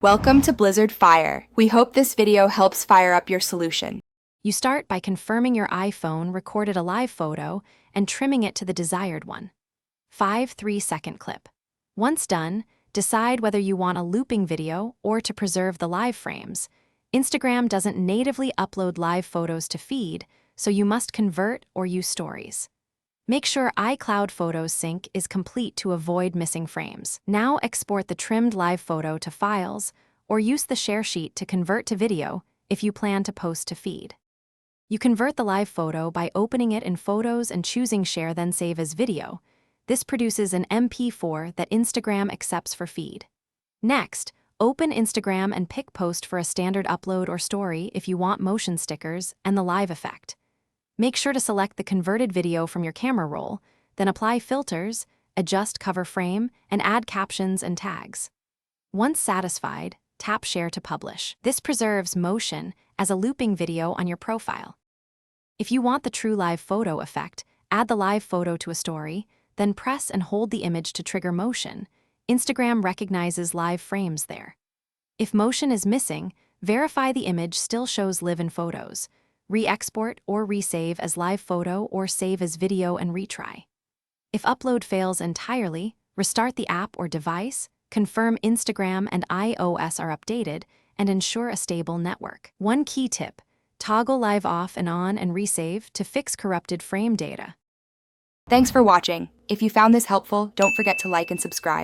Welcome to Blizzard Fire. We hope this video helps fire up your solution. You start by confirming your iPhone recorded a live photo and trimming it to the desired one. 5 3-second clip. Once done, decide whether you want a looping video or to preserve the live frames. Instagram doesn't natively upload live photos to feed, so you must convert or use stories. Make sure iCloud Photos sync is complete to avoid missing frames. Now export the trimmed live photo to files or use the share sheet to convert to video if you plan to post to feed. You convert the live photo by opening it in Photos and choosing Share then Save as Video. This produces an MP4 that Instagram accepts for feed. Next, open Instagram and pick Post for a standard upload or story if you want motion stickers and the live effect. Make sure to select the converted video from your camera roll, then apply filters, adjust cover frame, and add captions and tags. Once satisfied, tap Share to publish. This preserves motion as a looping video on your profile. If you want the true live photo effect, add the live photo to a story, then press and hold the image to trigger motion. Instagram recognizes live frames there. If motion is missing, verify the image still shows live in photos. Re-export or resave as live photo or save as video and retry. If upload fails entirely, restart the app or device, confirm Instagram and iOS are updated, and ensure a stable network. One key tip: toggle live off and on and resave to fix corrupted frame data. Thanks for watching. If you found this helpful, don't forget to like and subscribe.